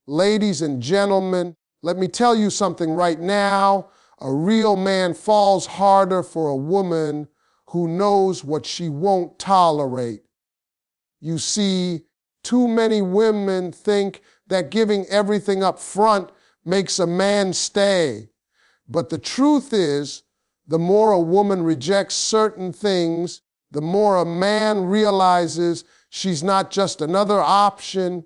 Ladies and gentlemen, let me tell you something right now. A real man falls harder for a woman who knows what she won't tolerate. You see, too many women think that giving everything up front makes a man stay. But the truth is, the more a woman rejects certain things, the more a man realizes she's not just another option,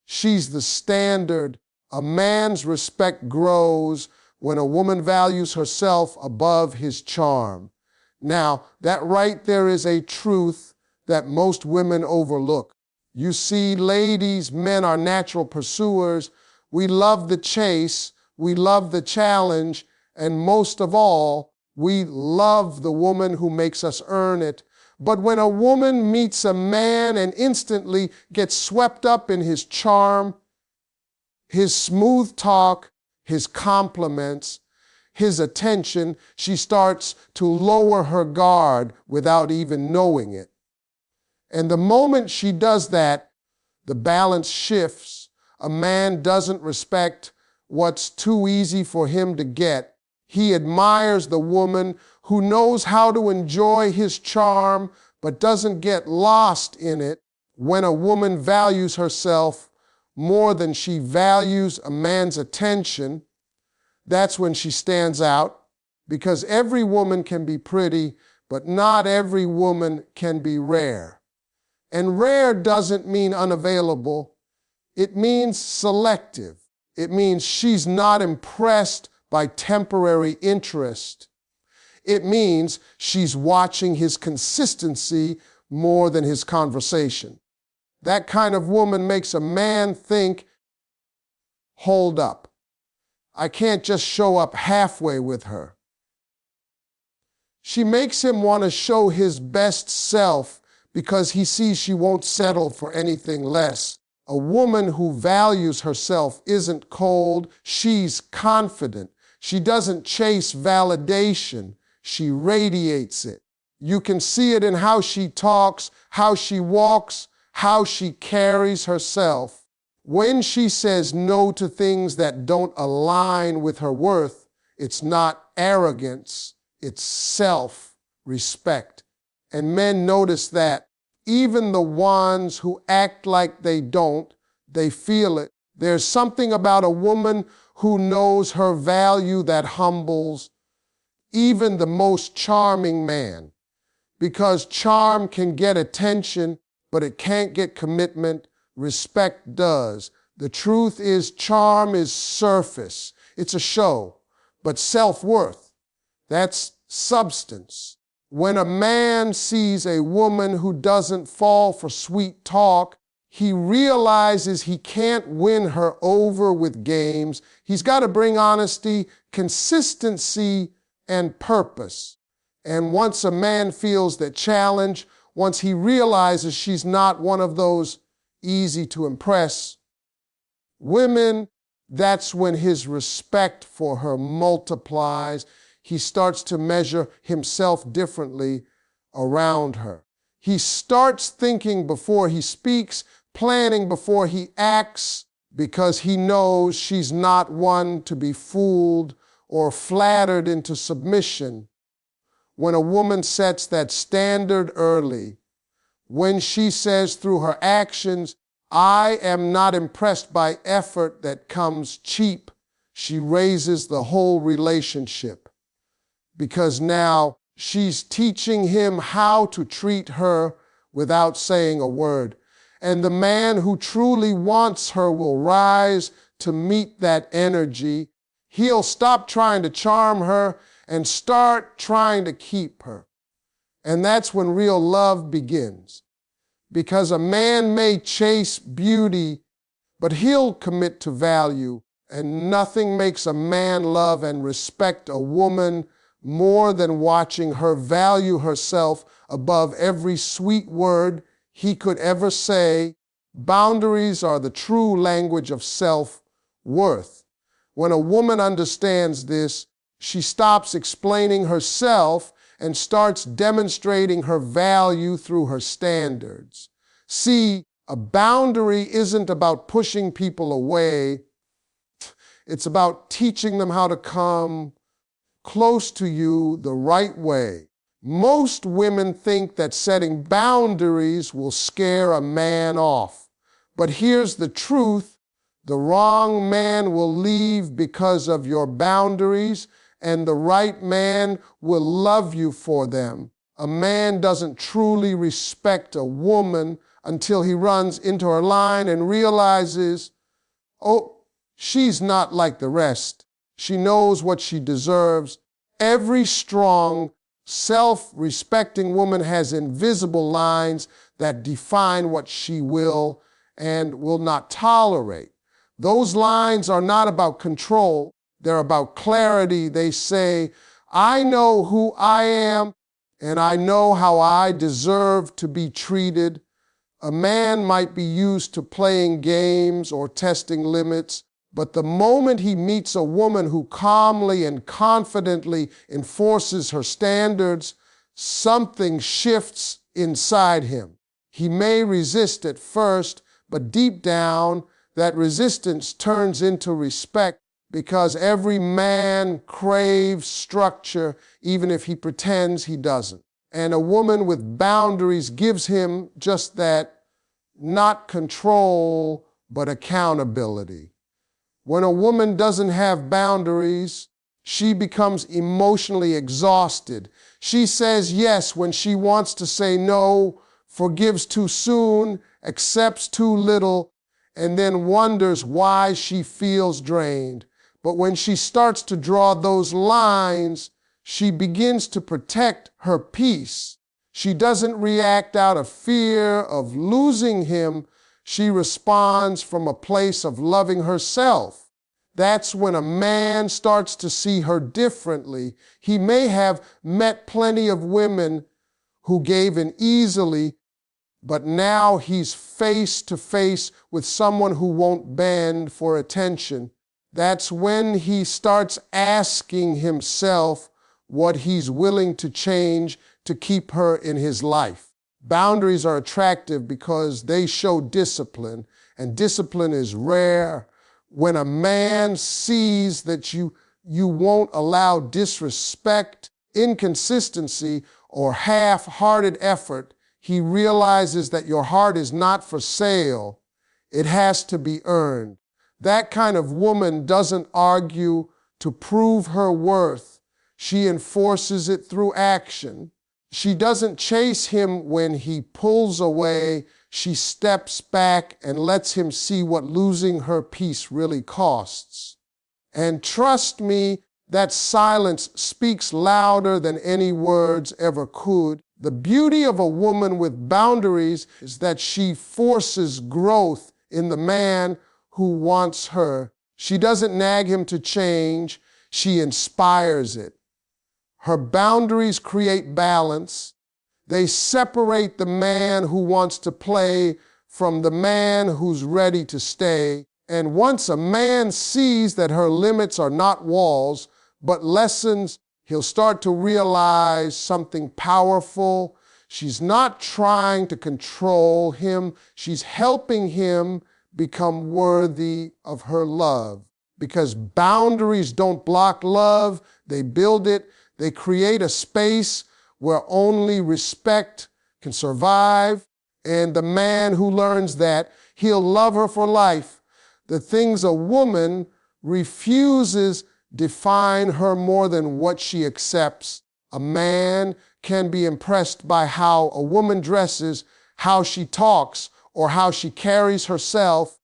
she's the standard. A man's respect grows when a woman values herself above his charm. Now, that right there is a truth that most women overlook. You see, ladies, men are natural pursuers. We love the chase, we love the challenge, and most of all, we love the woman who makes us earn it. But when a woman meets a man and instantly gets swept up in his charm, his smooth talk, his compliments, his attention, she starts to lower her guard without even knowing it. And the moment she does that, the balance shifts. A man doesn't respect what's too easy for him to get. He admires the woman who knows how to enjoy his charm but doesn't get lost in it. When a woman values herself more than she values a man's attention, that's when she stands out, because every woman can be pretty, but not every woman can be rare. And rare doesn't mean unavailable. It means selective. It means she's not impressed by temporary interest. It means she's watching his consistency more than his conversation. That kind of woman makes a man think, hold up, I can't just show up halfway with her. She makes him want to show his best self because he sees she won't settle for anything less. A woman who values herself isn't cold, she's confident. She doesn't chase validation, she radiates it. You can see it in how she talks, how she walks, how she carries herself. When she says no to things that don't align with her worth, it's not arrogance, it's self-respect. And men notice that. Even the ones who act like they don't, they feel it. There's something about a woman who knows her value that humbles even the most charming man. Because charm can get attention, but it can't get commitment. Respect does. The truth is, charm is surface. It's a show. But self-worth, that's substance. When a man sees a woman who doesn't fall for sweet talk, he realizes he can't win her over with games. He's got to bring honesty, consistency, and purpose. And once a man feels that challenge, once he realizes she's not one of those easy to impress women, that's when his respect for her multiplies. He starts to measure himself differently around her. He starts thinking before he speaks, planning before he acts, because he knows she's not one to be fooled or flattered into submission. When a woman sets that standard early, when she says through her actions, I am not impressed by effort that comes cheap, she raises the whole relationship. Because now she's teaching him how to treat her without saying a word. And the man who truly wants her will rise to meet that energy. He'll stop trying to charm her and start trying to keep her. And that's when real love begins. Because a man may chase beauty, but he'll commit to value. And nothing makes a man love and respect a woman more than watching her value herself above every sweet word he could ever say. Boundaries are the true language of self-worth. When a woman understands this, she stops explaining herself and starts demonstrating her value through her standards. See, A boundary isn't about pushing people away. It's about teaching them how to come close to you the right way. Most women think that setting boundaries will scare a man off. But here's the truth. The wrong man will leave because of your boundaries, and the right man will love you for them. A man doesn't truly respect a woman until he runs into her line and realizes, oh, she's not like the rest. She knows what she deserves. Every strong, self-respecting woman has invisible lines that define what she will and will not tolerate. Those lines are not about control. They're about clarity. They say, I know who I am, and I know how I deserve to be treated. A man might be used to playing games or testing limits, but the moment he meets a woman who calmly and confidently enforces her standards, something shifts inside him. He may resist at first, but deep down, that resistance turns into respect, because every man craves structure, even if he pretends he doesn't. And a woman with boundaries gives him just that, not control, but accountability. When a woman doesn't have boundaries, she becomes emotionally exhausted. She says yes when she wants to say no, forgives too soon, accepts too little, and then wonders why she feels drained. But when she starts to draw those lines, she begins to protect her peace. She doesn't react out of fear of losing him. She responds from a place of loving herself. That's when a man starts to see her differently. He may have met plenty of women who gave in easily, but now he's face to face with someone who won't bend for attention. That's when he starts asking himself what he's willing to change to keep her in his life. Boundaries are attractive because they show discipline, and discipline is rare. When a man sees that you won't allow disrespect, inconsistency, or half-hearted effort, he realizes that your heart is not for sale. It has to be earned. That kind of woman doesn't argue to prove her worth. She enforces it through action. She doesn't chase him when he pulls away. She steps back and lets him see what losing her peace really costs. And trust me, that silence speaks louder than any words ever could. The beauty of a woman with boundaries is that she forces growth in the man who wants her. She doesn't nag him to change, she inspires it. Her boundaries create balance. They separate the man who wants to play from the man who's ready to stay. And once a man sees that her limits are not walls, but lessons, he'll start to realize something powerful. She's not trying to control him. She's helping him become worthy of her love. Because boundaries don't block love, they build it. They create a space where only respect can survive. And the man who learns that, he'll love her for life. The things a woman refuses define her more than what she accepts. A man can be impressed by how a woman dresses, how she talks, or how she carries herself.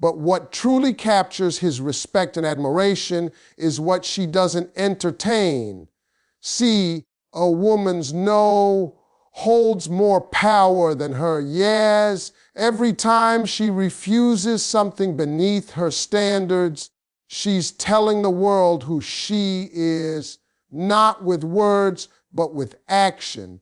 But what truly captures his respect and admiration is what she doesn't entertain. See, a woman's no holds more power than her yes. Every time she refuses something beneath her standards, she's telling the world who she is, not with words, but with action.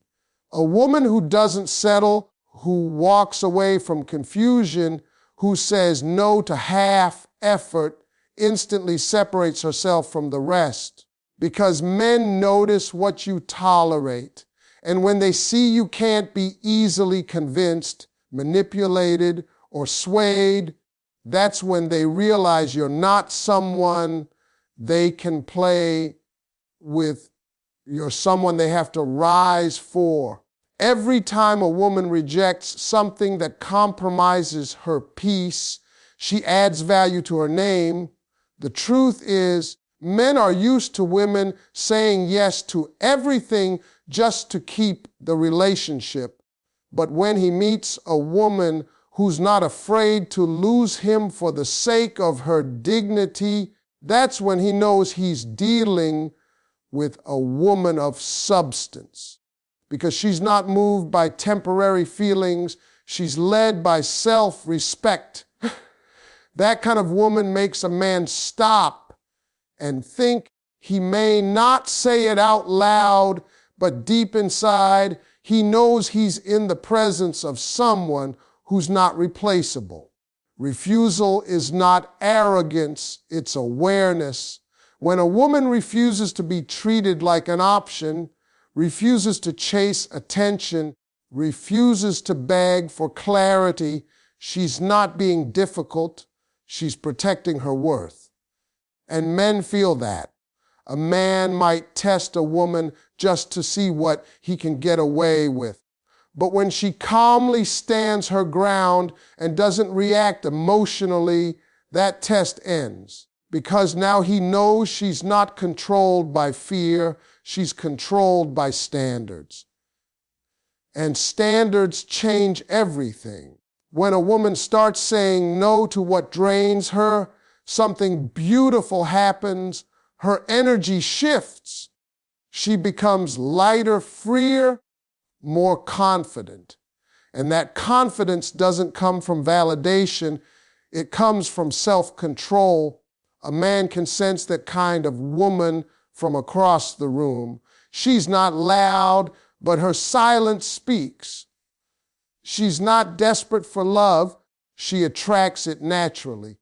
A woman who doesn't settle, who walks away from confusion, who says no to half effort, instantly separates herself from the rest. Because men notice what you tolerate. And when they see you can't be easily convinced, manipulated, or swayed, that's when they realize you're not someone they can play with. You're someone they have to rise for. Every time a woman rejects something that compromises her peace, she adds value to her name. The truth is, men are used to women saying yes to everything just to keep the relationship. But when he meets a woman who's not afraid to lose him for the sake of her dignity, that's when he knows he's dealing with a woman of substance. Because she's not moved by temporary feelings, she's led by self-respect. That kind of woman makes a man stop and think. He may not say it out loud, but deep inside, he knows he's in the presence of someone who's not replaceable. Refusal is not arrogance, it's awareness. When a woman refuses to be treated like an option, refuses to chase attention, refuses to beg for clarity, she's not being difficult, she's protecting her worth. And men feel that. A man might test a woman just to see what he can get away with. But when she calmly stands her ground and doesn't react emotionally, that test ends. Because now he knows she's not controlled by fear, she's controlled by standards. And standards change everything. When a woman starts saying no to what drains her, something beautiful happens. Her energy shifts. She becomes lighter, freer, more confident. And that confidence doesn't come from validation. It comes from self-control. A man can sense that kind of woman from across the room. She's not loud, but her silence speaks. She's not desperate for love. She attracts it naturally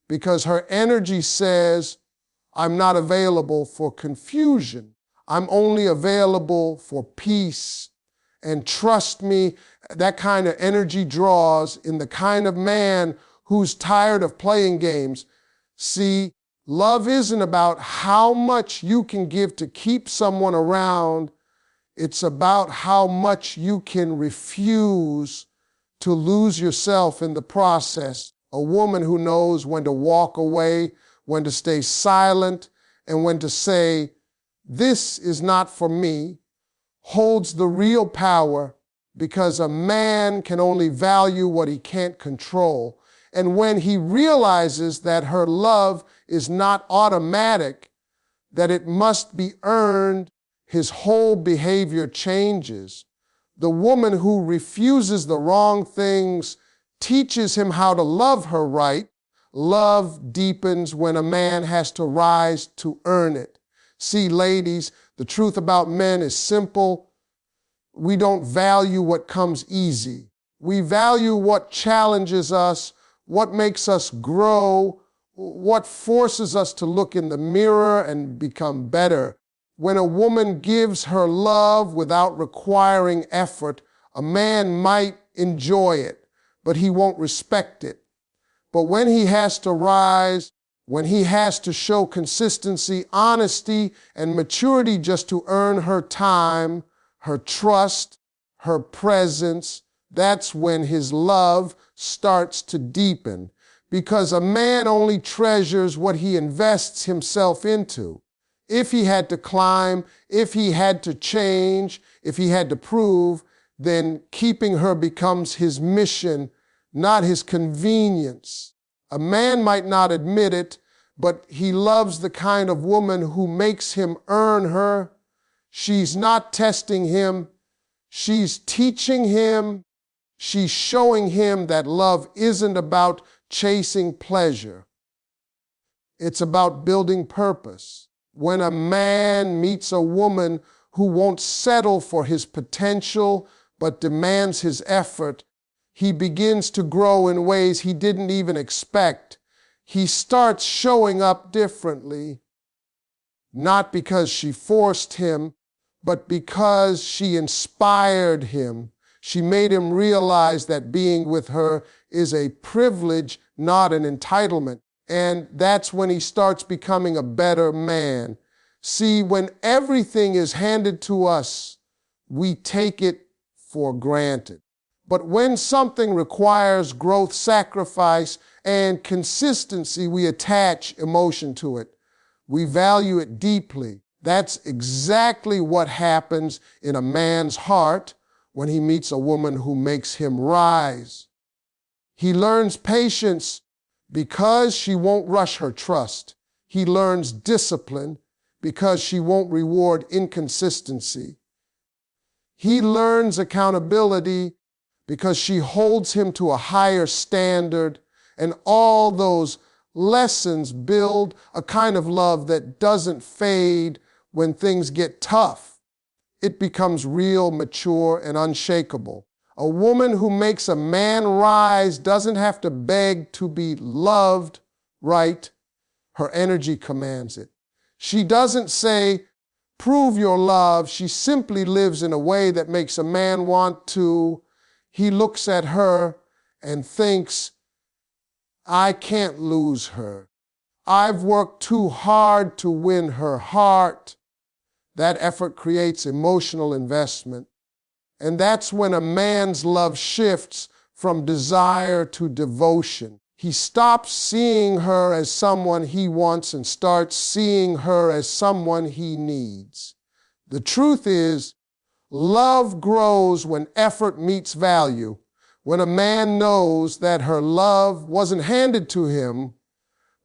because her energy says, I'm not available for confusion. I'm only available for peace. And trust me, that kind of energy draws in the kind of man who's tired of playing games. See, love isn't about how much you can give to keep someone around. It's about how much you can refuse to lose yourself in the process. A woman who knows when to walk away, when to stay silent, and when to say, this is not for me, holds the real power, because a man can only value what he can't control. And when he realizes that her love is not automatic, that it must be earned, his whole behavior changes. The woman who refuses the wrong things teaches him how to love her right. Love deepens when a man has to rise to earn it. See, ladies, the truth about men is simple. We don't value what comes easy. We value what challenges us, what makes us grow, what forces us to look in the mirror and become better. When a woman gives her love without requiring effort, a man might enjoy it, but he won't respect it. But when he has to rise, when he has to show consistency, honesty, and maturity just to earn her time, her trust, her presence, that's when his love starts to deepen. Because a man only treasures what he invests himself into. If he had to climb, if he had to change, if he had to prove, then keeping her becomes his mission, not his convenience. A man might not admit it, but he loves the kind of woman who makes him earn her. She's not testing him. She's teaching him. She's showing him that love isn't about chasing pleasure. It's about building purpose. When a man meets a woman who won't settle for his potential but demands his effort, he begins to grow in ways he didn't even expect. He starts showing up differently, not because she forced him, but because she inspired him. She made him realize that being with her is a privilege, not an entitlement. And that's when he starts becoming a better man. See, when everything is handed to us, we take it for granted. But when something requires growth, sacrifice, and consistency, we attach emotion to it. We value it deeply. That's exactly what happens in a man's heart when he meets a woman who makes him rise. He learns patience because she won't rush her trust. He learns discipline because she won't reward inconsistency. He learns accountability because she holds him to a higher standard, and all those lessons build a kind of love that doesn't fade when things get tough. It becomes real, mature, and unshakable. A woman who makes a man rise doesn't have to beg to be loved, right? Her energy commands it. She doesn't say, prove your love. She simply lives in a way that makes a man want to. He looks at her and thinks, I can't lose her. I've worked too hard to win her heart. That effort creates emotional investment. And that's when a man's love shifts from desire to devotion. He stops seeing her as someone he wants and starts seeing her as someone he needs. The truth is, love grows when effort meets value. When a man knows that her love wasn't handed to him,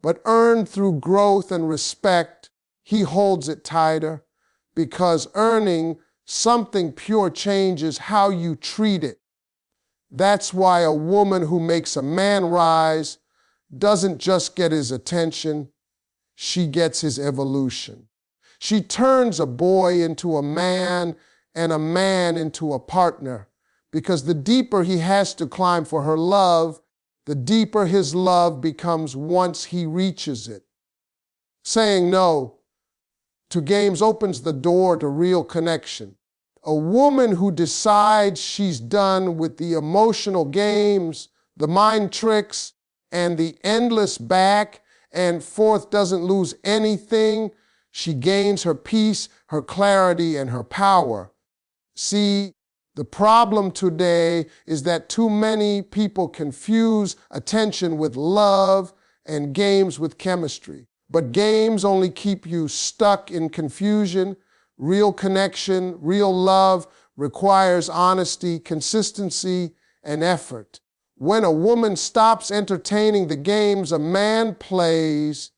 but earned through growth and respect, he holds it tighter, because earning something pure changes how you treat it. That's why a woman who makes a man rise doesn't just get his attention, she gets his evolution. She turns a boy into a man and a man into a partner, because the deeper he has to climb for her love, the deeper his love becomes once he reaches it. Saying no to games opens the door to real connection. A woman who decides she's done with the emotional games, the mind tricks, and the endless back and forth doesn't lose anything. She gains her peace, her clarity, and her power. See, the problem today is that too many people confuse attention with love and games with chemistry. But games only keep you stuck in confusion. Real connection, real love requires honesty, consistency, and effort. When a woman stops entertaining the games a man plays,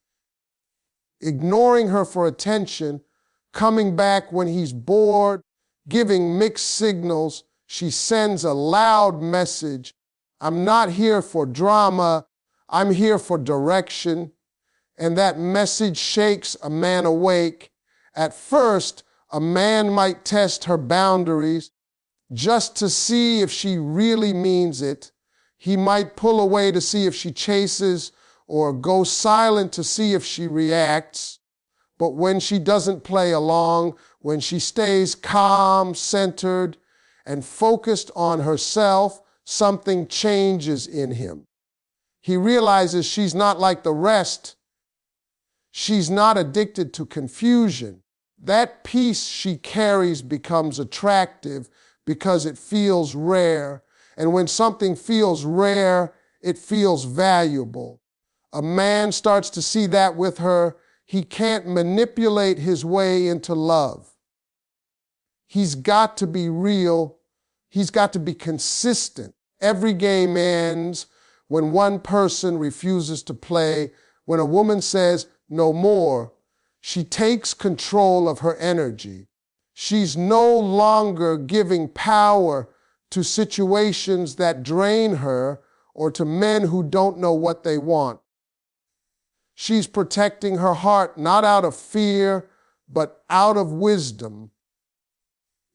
ignoring her for attention, coming back when he's bored, giving mixed signals, she sends a loud message. I'm not here for drama, I'm here for direction. And that message shakes a man awake. At first, a man might test her boundaries just to see if she really means it. He might pull away to see if she chases or go silent to see if she reacts. But when she doesn't play along, when she stays calm, centered, and focused on herself, something changes in him. He realizes she's not like the rest. She's not addicted to confusion. That peace she carries becomes attractive because it feels rare. And when something feels rare, it feels valuable. A man starts to see that with her. He can't manipulate his way into love. He's got to be real. He's got to be consistent. Every game ends when one person refuses to play. When a woman says, no more, she takes control of her energy. She's no longer giving power to situations that drain her or to men who don't know what they want. She's protecting her heart not out of fear, but out of wisdom.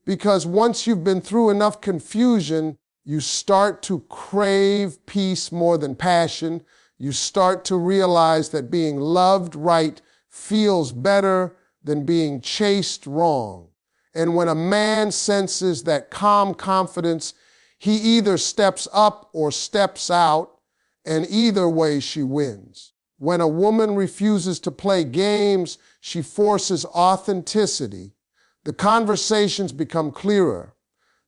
Because once you've been through enough confusion, you start to crave peace more than passion. You start to realize that being loved right feels better than being chased wrong. And when a man senses that calm confidence, He either steps up or steps out, and either way she wins. When a woman refuses to play games, she forces authenticity. The conversations become clearer.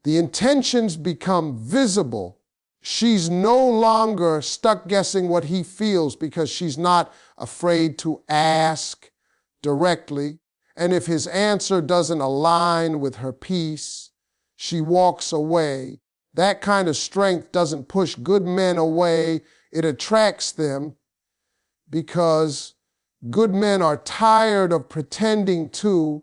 The intentions become visible. She's no longer stuck guessing what he feels because she's not afraid to ask directly. And if his answer doesn't align with her peace, she walks away. That kind of strength doesn't push good men away. It attracts them because good men are tired of pretending to.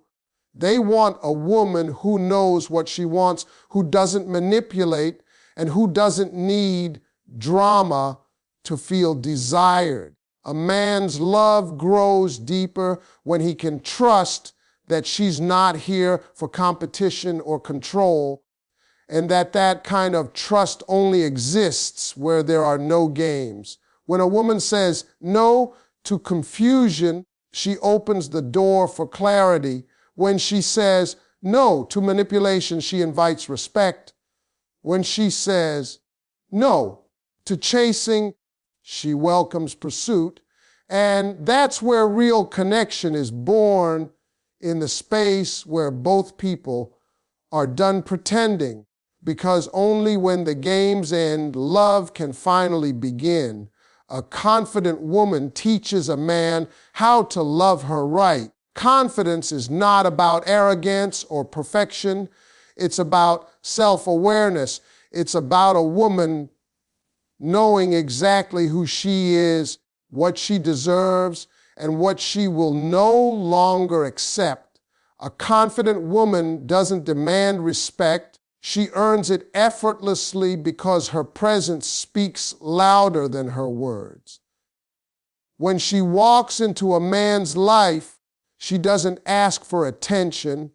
They want a woman who knows what she wants, who doesn't manipulate, and who doesn't need drama to feel desired. A man's love grows deeper when he can trust that she's not here for competition or control, and that kind of trust only exists where there are no games. When a woman says no to confusion, she opens the door for clarity. When she says no to manipulation, she invites respect. When she says no to chasing, she welcomes pursuit. And that's where real connection is born, in the space where both people are done pretending. Because only when the games end, love can finally begin. A confident woman teaches a man how to love her right. Confidence is not about arrogance or perfection. It's about self-awareness. It's about a woman knowing exactly who she is, what she deserves, and what she will no longer accept. A confident woman doesn't demand respect. She earns it effortlessly because her presence speaks louder than her words. When she walks into a man's life, she doesn't ask for attention.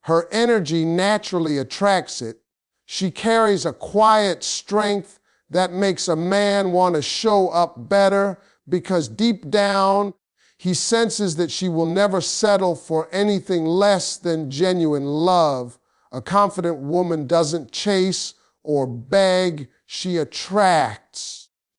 Her energy naturally attracts it. She carries a quiet strength that makes a man want to show up better because deep down, he senses that she will never settle for anything less than genuine love. A confident woman doesn't chase or beg, she attracts.